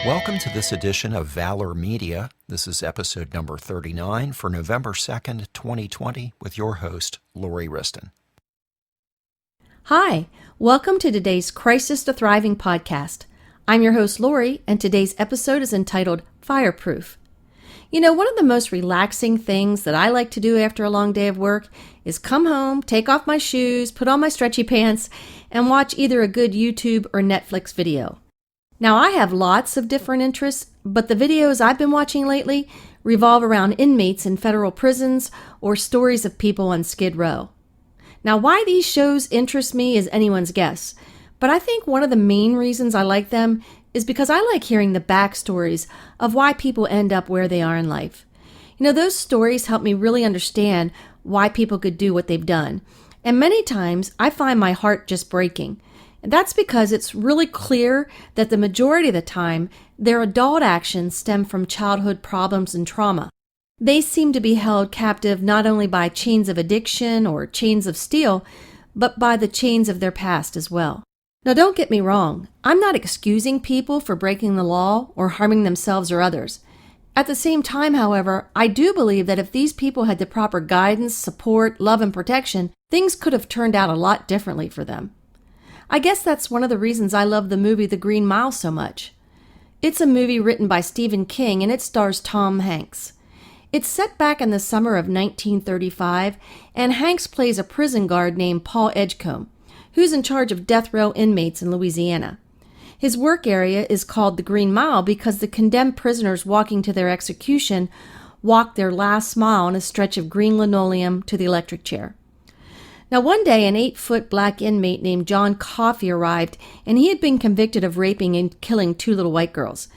Welcome to this edition of Valor Media. This is episode number 39 for November 2nd, 2020, with your host, Lori Riston. Hi, welcome to today's Crisis to Thriving podcast. I'm your host, Lori, and today's episode is entitled Fireproof. You know, one of the most relaxing things that I like to do after a long day of work is come home, take off my shoes, put on my stretchy pants, and watch either a good YouTube or Netflix video. Now, I have lots of different interests, but the videos I've been watching lately revolve around inmates in federal prisons or stories of people on Skid Row. Now, why these shows interest me is anyone's guess, but I think one of the main reasons I like them is because I like hearing the backstories of why people end up where they are in life. You know, those stories help me really understand why people could do what they've done, and many times I find my heart just breaking. And that's because it's really clear that the majority of the time, their adult actions stem from childhood problems and trauma. They seem to be held captive not only by chains of addiction or chains of steel, but by the chains of their past as well. Now, don't get me wrong. I'm not excusing people for breaking the law or harming themselves or others. At the same time, however, I do believe that if these people had the proper guidance, support, love, and protection, things could have turned out a lot differently for them. I guess that's one of the reasons I love the movie The Green Mile so much. It's a movie written by Stephen King and it stars Tom Hanks. It's set back in the summer of 1935, and Hanks plays a prison guard named Paul Edgecombe, who's in charge of death row inmates in Louisiana. His work area is called the Green Mile because the condemned prisoners walking to their execution walk their last mile on a stretch of green linoleum to the electric chair. Now, one day, an 8-foot black inmate named John Coffey arrived, and he had been convicted of raping and killing 2 little white girls.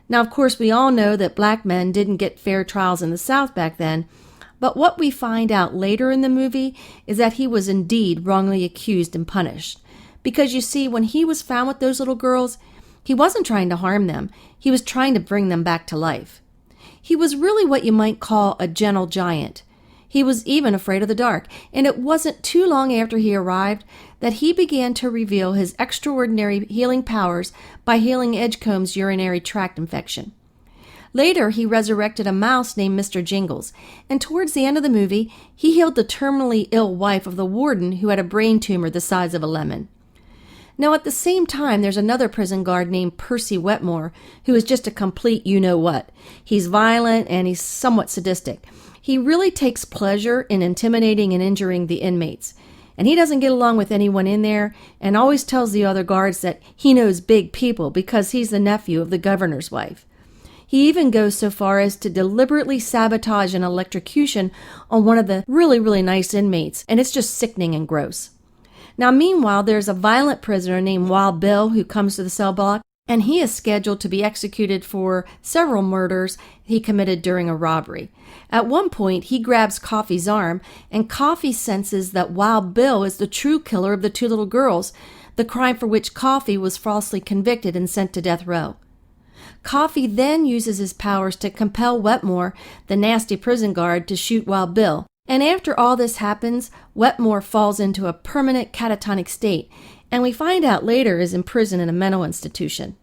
Now, of course, we all know that black men didn't get fair trials in the South back then, but what we find out later in the movie is that he was indeed wrongly accused and punished. Because you see, when he was found with those little girls, he wasn't trying to harm them. He was trying to bring them back to life. He was really what you might call a gentle giant. He was even afraid of the dark, and it wasn't too long after he arrived that he began to reveal his extraordinary healing powers by healing Edgecombe's urinary tract infection. Later, he resurrected a mouse named Mr. Jingles, and towards the end of the movie, he healed the terminally ill wife of the warden who had a brain tumor the size of a lemon. Now, at the same time, there's another prison guard named Percy Wetmore, who is just a complete you-know-what. He's violent and he's somewhat sadistic. He really takes pleasure in intimidating and injuring the inmates. And he doesn't get along with anyone in there and always tells the other guards that he knows big people because he's the nephew of the governor's wife. He even goes so far as to deliberately sabotage an electrocution on one of the really nice inmates, and it's just sickening and gross. Now, meanwhile, there's a violent prisoner named Wild Bill who comes to the cell block, and he is scheduled to be executed for several murders he committed during a robbery. At one point, he grabs Coffey's arm, and Coffey senses that Wild Bill is the true killer of the 2 little girls, the crime for which Coffey was falsely convicted and sent to death row. Coffey then uses his powers to compel Wetmore, the nasty prison guard, to shoot Wild Bill. And after all this happens, Wetmore falls into a permanent catatonic state, and we find out later is in prison in a mental institution.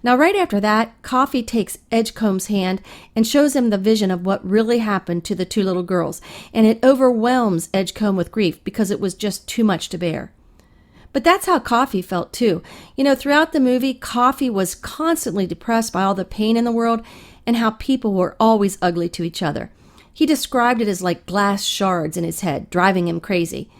Now, right after that, Coffey takes Edgecombe's hand and shows him the vision of what really happened to the 2 little girls, and it overwhelms Edgecombe with grief because it was just too much to bear. But that's how Coffey felt too. You know, throughout the movie, Coffey was constantly depressed by all the pain in the world and how people were always ugly to each other. He described it as like glass shards in his head, driving him crazy.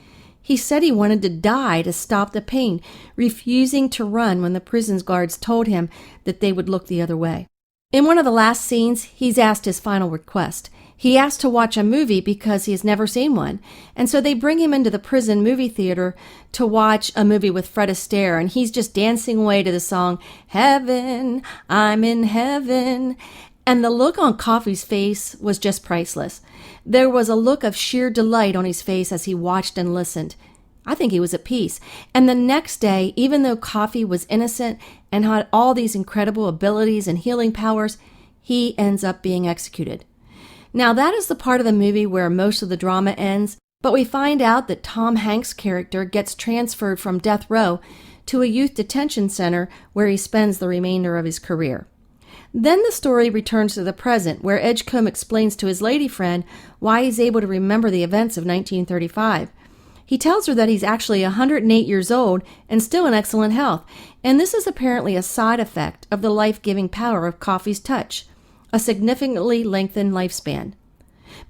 He said he wanted to die to stop the pain, refusing to run when the prison guards told him that they would look the other way. In one of the last scenes, he's asked his final request. He asked to watch a movie because he has never seen one, and so they bring him into the prison movie theater to watch a movie with Fred Astaire, and he's just dancing away to the song, "Heaven, I'm in heaven." And the look on Coffey's face was just priceless. There was a look of sheer delight on his face as he watched and listened. I think he was at peace. And the next day, even though Coffey was innocent and had all these incredible abilities and healing powers, he ends up being executed. Now, that is the part of the movie where most of the drama ends, but we find out that Tom Hanks' character gets transferred from death row to a youth detention center where he spends the remainder of his career. Then the story returns to the present, where Edgecombe explains to his lady friend why he's able to remember the events of 1935. He tells her that he's actually 108 years old and still in excellent health, and this is apparently a side effect of the life-giving power of coffee's touch, a significantly lengthened lifespan.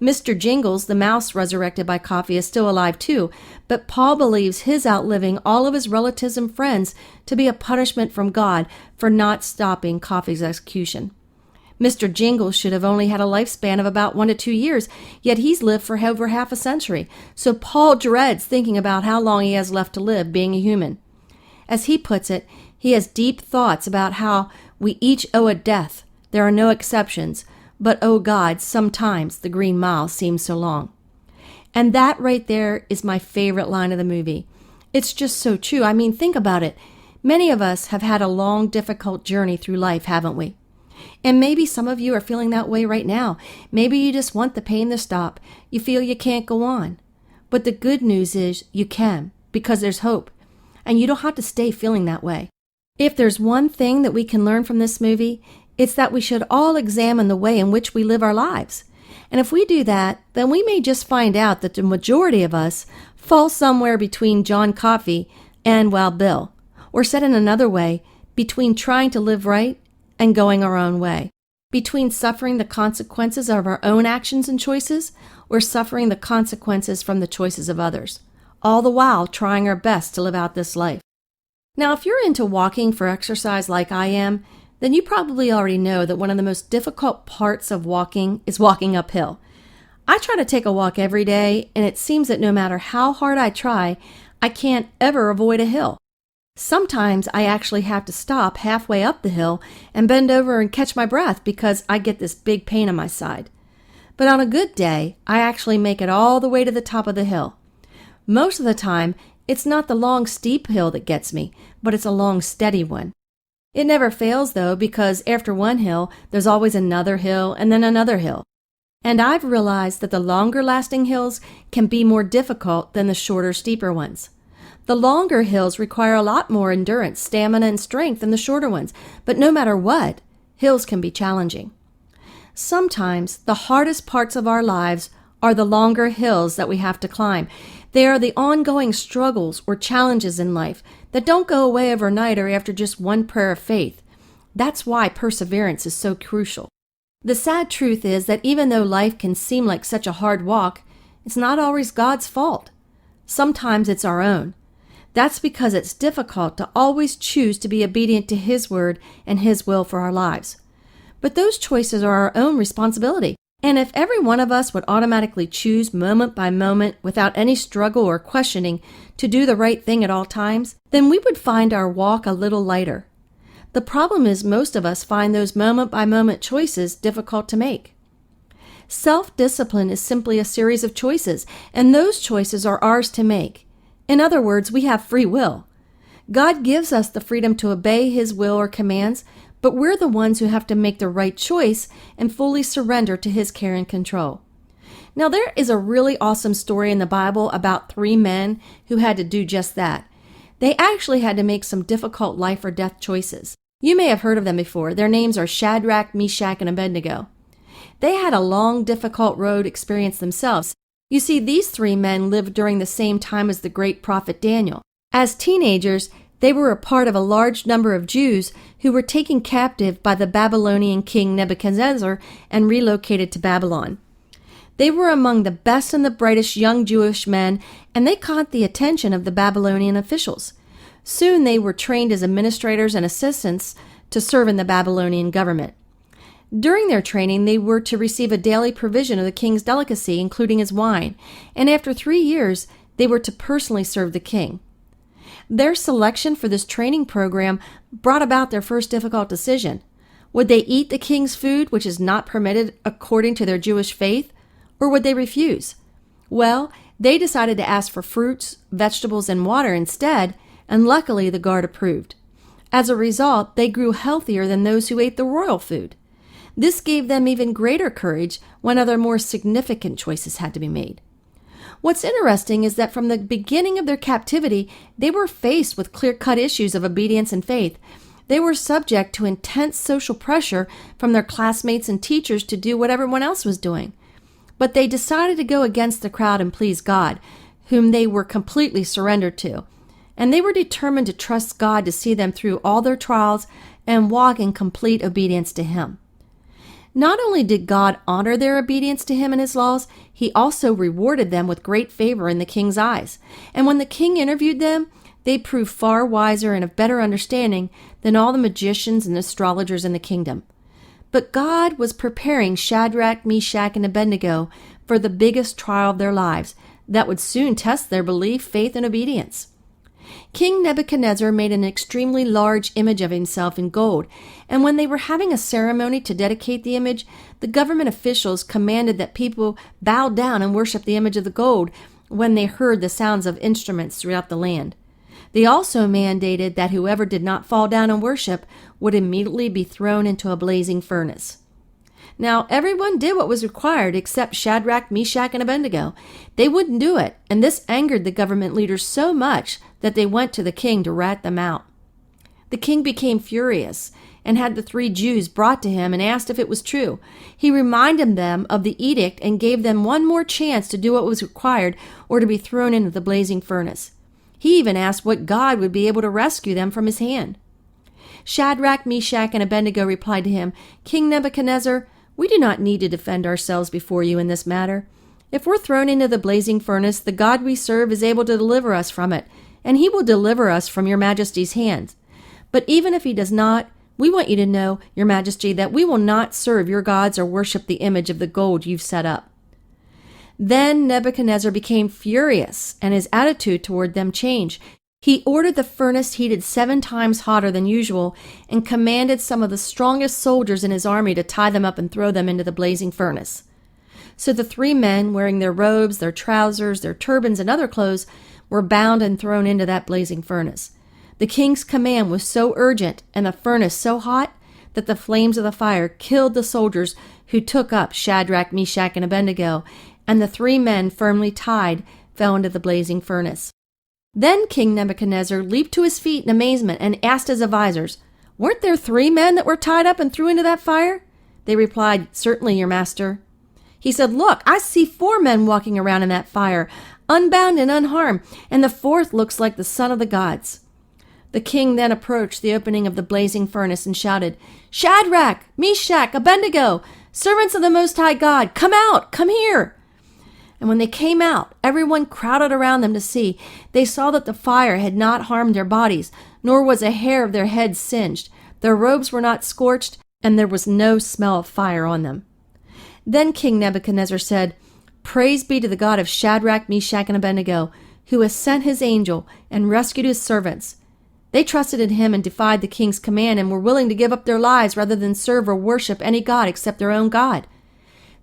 Mr. Jingles, the mouse resurrected by coffee, is still alive too, but Paul believes his outliving all of his relatives and friends to be a punishment from God for not stopping coffee's execution. Mr. Jingles should have only had a lifespan of about 1 to 2 years, yet he's lived for over half a century, so Paul dreads thinking about how long he has left to live being a human. As he puts it, he has deep thoughts about how we each owe a death. There are no exceptions, but oh God, sometimes the green mile seems so long. And that right there is my favorite line of the movie. It's just so true. I mean, think about it. Many of us have had a long, difficult journey through life, haven't we? And maybe some of you are feeling that way right now. Maybe you just want the pain to stop. You feel you can't go on. But the good news is you can, because there's hope. And you don't have to stay feeling that way. If there's one thing that we can learn from this movie, it's that we should all examine the way in which we live our lives. And if we do that, then we may just find out that the majority of us fall somewhere between John Coffey and Wild Bill. Or said in another way, between trying to live right and going our own way. Between suffering the consequences of our own actions and choices, or suffering the consequences from the choices of others. All the while trying our best to live out this life. Now, if you're into walking for exercise like I am, then you probably already know that one of the most difficult parts of walking is walking uphill. I try to take a walk every day, and it seems that no matter how hard I try, I can't ever avoid a hill. Sometimes I actually have to stop halfway up the hill and bend over and catch my breath because I get this big pain on my side. But on a good day, I actually make it all the way to the top of the hill. Most of the time, it's not the long, steep hill that gets me, but it's a long, steady one. It never fails, though, because after one hill, there's always another hill and then another hill. And I've realized that the longer-lasting hills can be more difficult than the shorter, steeper ones. The longer hills require a lot more endurance, stamina, and strength than the shorter ones, but no matter what, hills can be challenging. Sometimes the hardest parts of our lives are the longer hills that we have to climb. They are the ongoing struggles or challenges in life that don't go away overnight or after just one prayer of faith. That's why perseverance is so crucial. The sad truth is that even though life can seem like such a hard walk, it's not always God's fault. Sometimes it's our own. That's because it's difficult to always choose to be obedient to His word and His will for our lives. But those choices are our own responsibility. And if every one of us would automatically choose moment by moment without any struggle or questioning to do the right thing at all times, then we would find our walk a little lighter. The problem is most of us find those moment by moment choices difficult to make. Self-discipline is simply a series of choices, and those choices are ours to make. In other words, we have free will. God gives us the freedom to obey His will or commands, but we're the ones who have to make the right choice and fully surrender to His care and control. Now, there is a really awesome story in the Bible about 3 men who had to do just that. They actually had to make some difficult life or death choices. You may have heard of them before. Their names are Shadrach, Meshach, and Abednego. They had a long, difficult road experience themselves. You see, these 3 men lived during the same time as the great prophet Daniel. As teenagers, they were a part of a large number of Jews who were taken captive by the Babylonian king Nebuchadnezzar and relocated to Babylon. They were among the best and the brightest young Jewish men, and they caught the attention of the Babylonian officials. Soon they were trained as administrators and assistants to serve in the Babylonian government. During their training, they were to receive a daily provision of the king's delicacy, including his wine, and after 3 years, they were to personally serve the king. Their selection for this training program brought about their first difficult decision. Would they eat the king's food, which is not permitted according to their Jewish faith, or would they refuse? Well, they decided to ask for fruits, vegetables, and water instead, and luckily the guard approved. As a result, they grew healthier than those who ate the royal food. This gave them even greater courage when other more significant choices had to be made. What's interesting is that from the beginning of their captivity, they were faced with clear-cut issues of obedience and faith. They were subject to intense social pressure from their classmates and teachers to do what everyone else was doing. But they decided to go against the crowd and please God, whom they were completely surrendered to. And they were determined to trust God to see them through all their trials and walk in complete obedience to Him. Not only did God honor their obedience to Him and His laws, He also rewarded them with great favor in the king's eyes. And when the king interviewed them, they proved far wiser and of better understanding than all the magicians and astrologers in the kingdom. But God was preparing Shadrach, Meshach, and Abednego for the biggest trial of their lives that would soon test their belief, faith, and obedience. King Nebuchadnezzar made an extremely large image of himself in gold, and when they were having a ceremony to dedicate the image, the government officials commanded that people bow down and worship the image of the gold when they heard the sounds of instruments throughout the land. They also mandated that whoever did not fall down and worship would immediately be thrown into a blazing furnace. Now, everyone did what was required except Shadrach, Meshach, and Abednego. They wouldn't do it, and this angered the government leaders so much that they went to the king to rat them out. The king became furious and had the 3 Jews brought to him and asked if it was true. He reminded them of the edict and gave them one more chance to do what was required or to be thrown into the blazing furnace. He even asked what God would be able to rescue them from his hand. Shadrach, Meshach, and Abednego replied to him, "King Nebuchadnezzar, we do not need to defend ourselves before you in this matter. If we're thrown into the blazing furnace, the God we serve is able to deliver us from it, and He will deliver us from your majesty's hands. But even if He does not, we want you to know, your majesty, that we will not serve your gods or worship the image of the gold you've set up." Then Nebuchadnezzar became furious, and his attitude toward them changed. He ordered the furnace heated 7 times hotter than usual and commanded some of the strongest soldiers in his army to tie them up and throw them into the blazing furnace. So the 3 men, wearing their robes, their trousers, their turbans, and other clothes, were bound and thrown into that blazing furnace. The king's command was so urgent and the furnace so hot that the flames of the fire killed the soldiers who took up Shadrach, Meshach, and Abednego, and the 3 men firmly tied fell into the blazing furnace. Then King Nebuchadnezzar leaped to his feet in amazement and asked his advisors, "Weren't there 3 men that were tied up and threw into that fire?" They replied, "Certainly, your master." He said, "Look, I see 4 men walking around in that fire, unbound and unharmed, and the 4th looks like the son of the gods." The king then approached the opening of the blazing furnace and shouted, "Shadrach, Meshach, Abednego, servants of the Most High God, come out, come here." And when they came out, everyone crowded around them to see. They saw that the fire had not harmed their bodies, nor was a hair of their heads singed. Their robes were not scorched, and there was no smell of fire on them. Then King Nebuchadnezzar said, "Praise be to the God of Shadrach, Meshach, and Abednego, who has sent his angel and rescued his servants." They trusted in him and defied the king's command and were willing to give up their lives rather than serve or worship any god except their own God.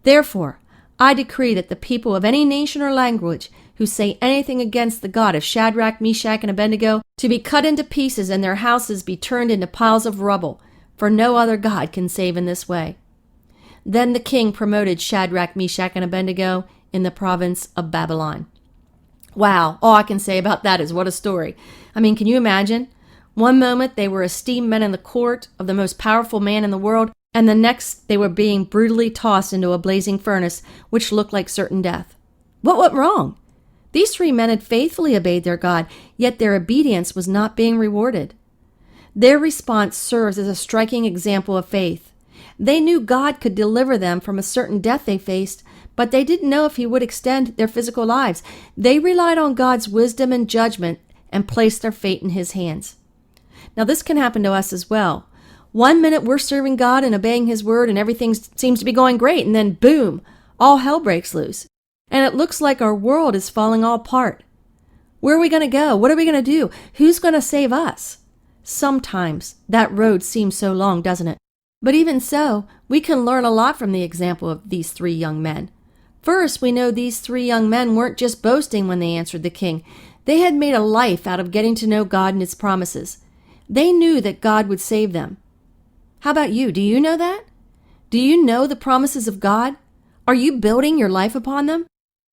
Therefore, I decree that the people of any nation or language who say anything against the God of Shadrach, Meshach, and Abednego to be cut into pieces and their houses be turned into piles of rubble, for no other God can save in this way. Then the king promoted Shadrach, Meshach, and Abednego in the province of Babylon. Wow, all I can say about that is what a story. I mean, can you imagine? One moment they were esteemed men in the court of the most powerful man in the world, and the next they were being brutally tossed into a blazing furnace, which looked like certain death. What went wrong? These 3 men had faithfully obeyed their God, yet their obedience was not being rewarded. Their response serves as a striking example of faith. They knew God could deliver them from a certain death they faced, but they didn't know if He would extend their physical lives. They relied on God's wisdom and judgment and placed their fate in His hands. Now, this can happen to us as well. One minute we're serving God and obeying His word and everything seems to be going great, and then boom, all hell breaks loose. And it looks like our world is falling all apart. Where are we going to go? What are we going to do? Who's going to save us? Sometimes that road seems so long, doesn't it? But even so, we can learn a lot from the example of these 3 young men. First, we know these 3 young men weren't just boasting when they answered the king. They had made a life out of getting to know God and His promises. They knew that God would save them. How about you? Do you know that? Do you know the promises of God? Are you building your life upon them?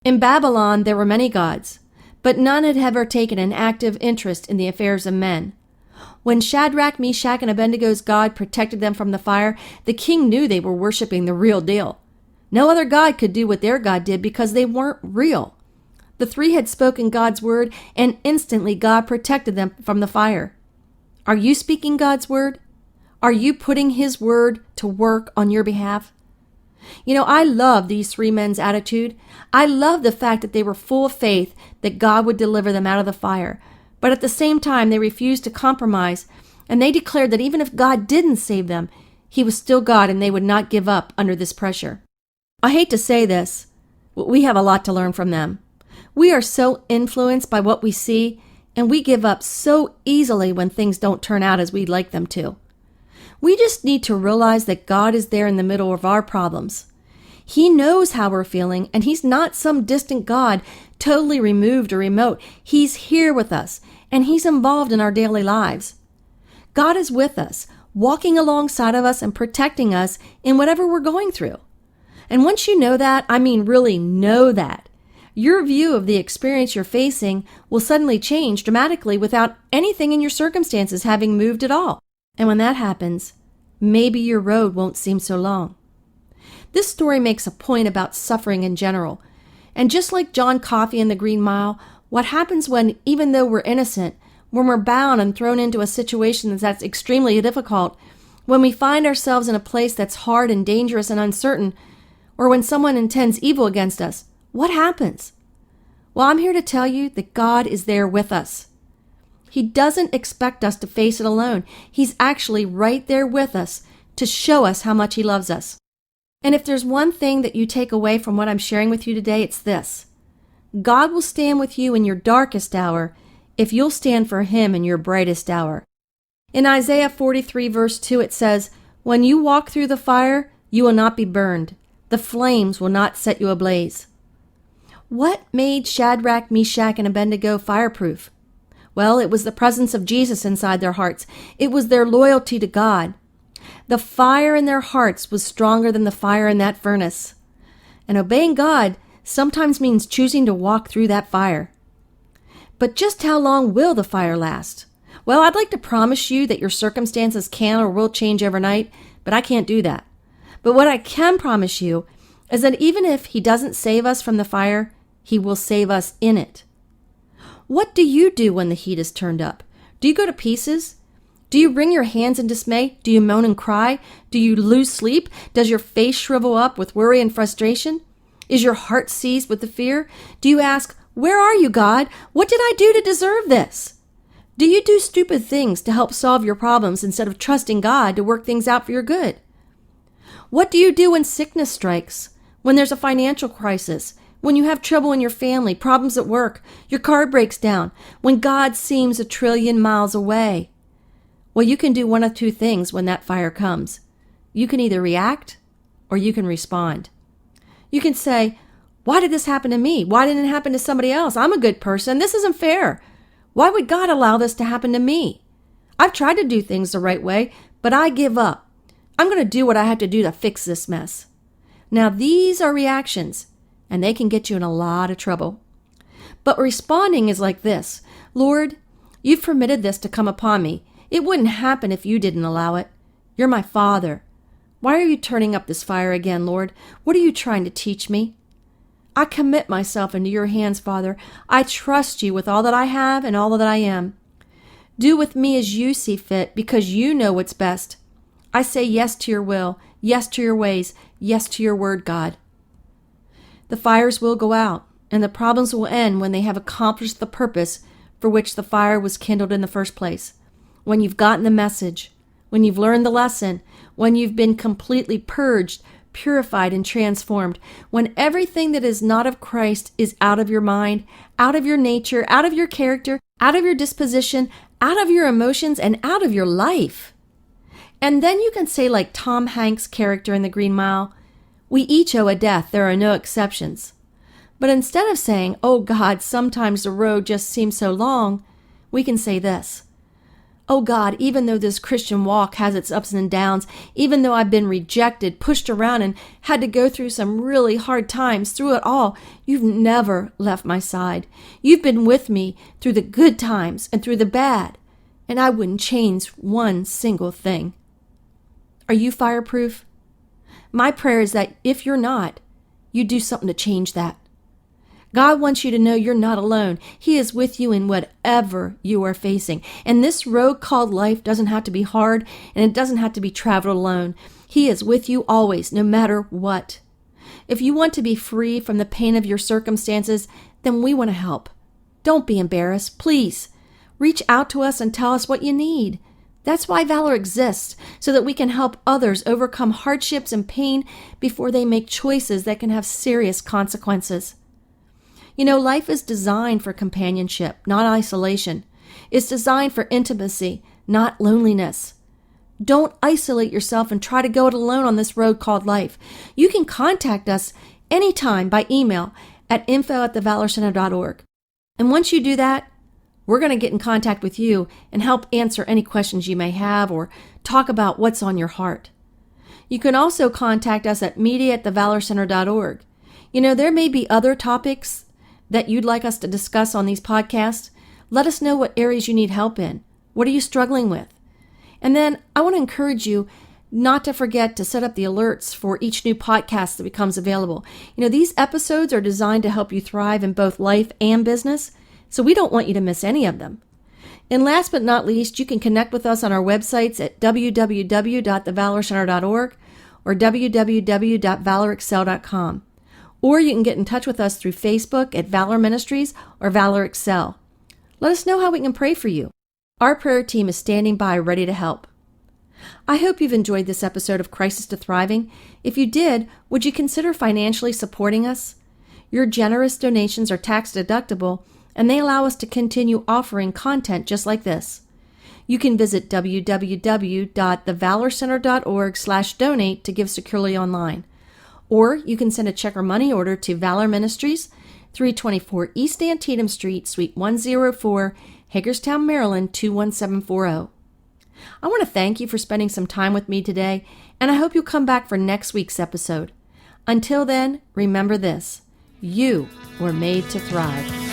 In Babylon, there were many gods, but none had ever taken an active interest in the affairs of men. When Shadrach, Meshach, and Abednego's God protected them from the fire, the king knew they were worshiping the real deal. No other God could do what their God did because they weren't real. The three had spoken God's word, and instantly God protected them from the fire. Are you speaking God's word? Are you putting His word to work on your behalf? You know, I love these three men's attitude. I love the fact that they were full of faith that God would deliver them out of the fire. But at the same time, they refused to compromise, and they declared that even if God didn't save them, He was still God and they would not give up under this pressure. I hate to say this, but we have a lot to learn from them. We are so influenced by what we see, and we give up so easily when things don't turn out as we'd like them to. We just need to realize that God is there in the middle of our problems. He knows how we're feeling, and He's not some distant God, totally removed or remote. He's here with us, and He's involved in our daily lives. God is with us, walking alongside of us and protecting us in whatever we're going through. And once you know that, I mean really know that, your view of the experience you're facing will suddenly change dramatically without anything in your circumstances having moved at all. And when that happens, maybe your road won't seem so long. This story makes a point about suffering in general. And just like John Coffey in The Green Mile, what happens when, even though we're innocent, when we're bound and thrown into a situation that's extremely difficult, when we find ourselves in a place that's hard and dangerous and uncertain, or when someone intends evil against us, what happens? Well, I'm here to tell you that God is there with us. He doesn't expect us to face it alone. He's actually right there with us to show us how much He loves us. And if there's one thing that you take away from what I'm sharing with you today, it's this. God will stand with you in your darkest hour if you'll stand for Him in your brightest hour. In Isaiah 43 verse 2 it says, "When you walk through the fire, you will not be burned. The flames will not set you ablaze." What made Shadrach, Meshach, and Abednego fireproof? Well, it was the presence of Jesus inside their hearts. It was their loyalty to God. The fire in their hearts was stronger than the fire in that furnace. And obeying God sometimes means choosing to walk through that fire. But just how long will the fire last? Well, I'd like to promise you that your circumstances can or will change overnight, but I can't do that. But what I can promise you is that even if He doesn't save us from the fire, He will save us in it. What do you do when the heat is turned up? Do you go to pieces? Do you wring your hands in dismay? Do you moan and cry? Do you lose sleep? Does your face shrivel up with worry and frustration? Is your heart seized with the fear? Do you ask, "Where are you, God? What did I do to deserve this?" Do you do stupid things to help solve your problems instead of trusting God to work things out for your good? What do you do when sickness strikes? When there's a financial crisis? When you have trouble in your family, problems at work, your car breaks down, when God seems 1,000,000,000 miles away? Well, you can do one of two things when that fire comes. You can either react or you can respond. You can say, "Why did this happen to me? Why didn't it happen to somebody else? I'm a good person. This isn't fair. Why would God allow this to happen to me? I've tried to do things the right way, but I give up. I'm going to do what I have to do to fix this mess." Now, these are reactions, and they can get you in a lot of trouble. But responding is like this: "Lord, you've permitted this to come upon me. It wouldn't happen if you didn't allow it. You're my Father. Why are you turning up this fire again, Lord? What are you trying to teach me? I commit myself into your hands, Father. I trust you with all that I have and all that I am. Do with me as you see fit, because you know what's best. I say yes to your will, yes to your ways, yes to your word, God." The fires will go out, and the problems will end when they have accomplished the purpose for which the fire was kindled in the first place. When you've gotten the message, when you've learned the lesson, when you've been completely purged, purified, and transformed, when everything that is not of Christ is out of your mind, out of your nature, out of your character, out of your disposition, out of your emotions, and out of your life. And then you can say, like Tom Hanks' character in The Green Mile, "We each owe a death, there are no exceptions." But instead of saying, "Oh God, sometimes the road just seems so long," we can say this: "Oh God, even though this Christian walk has its ups and downs, even though I've been rejected, pushed around, and had to go through some really hard times, through it all, you've never left my side. You've been with me through the good times and through the bad. and I wouldn't change one single thing. Are you fireproof? My prayer is that if you're not, you do something to change that. God wants you to know you're not alone. He is with you in whatever you are facing. And this road called life doesn't have to be hard, and it doesn't have to be traveled alone. He is with you always, no matter what. If you want to be free from the pain of your circumstances, then we want to help. Don't be embarrassed, please. Reach out to us and tell us what you need. That's why Valor exists, so that we can help others overcome hardships and pain before they make choices that can have serious consequences. You know, life is designed for companionship, not isolation. It's designed for intimacy, not loneliness. Don't isolate yourself and try to go it alone on this road called life. You can contact us anytime by email at info@thevalorcenter.org. And once you do that, we're going to get in contact with you and help answer any questions you may have or talk about what's on your heart. You can also contact us at media@thevalorcenter.org. You know, there may be other topics that you'd like us to discuss on these podcasts. Let us know what areas you need help in. What are you struggling with? And then I want to encourage you not to forget to set up the alerts for each new podcast that becomes available. You know, these episodes are designed to help you thrive in both life and business, so we don't want you to miss any of them. And last but not least, you can connect with us on our websites at www.thevalorcenter.org or www.valorexcel.com. Or you can get in touch with us through Facebook at Valor Ministries or Valor Excel. Let us know how we can pray for you. Our prayer team is standing by ready to help. I hope you've enjoyed this episode of Crisis to Thriving. If you did, would you consider financially supporting us? Your generous donations are tax deductible, and they allow us to continue offering content just like this. You can visit www.thevalorcenter.org/donate to give securely online. Or you can send a check or money order to Valor Ministries, 324 East Antietam Street, Suite 104, Hagerstown, Maryland, 21740. I want to thank you for spending some time with me today, and I hope you'll come back for next week's episode. Until then, remember this: you were made to thrive.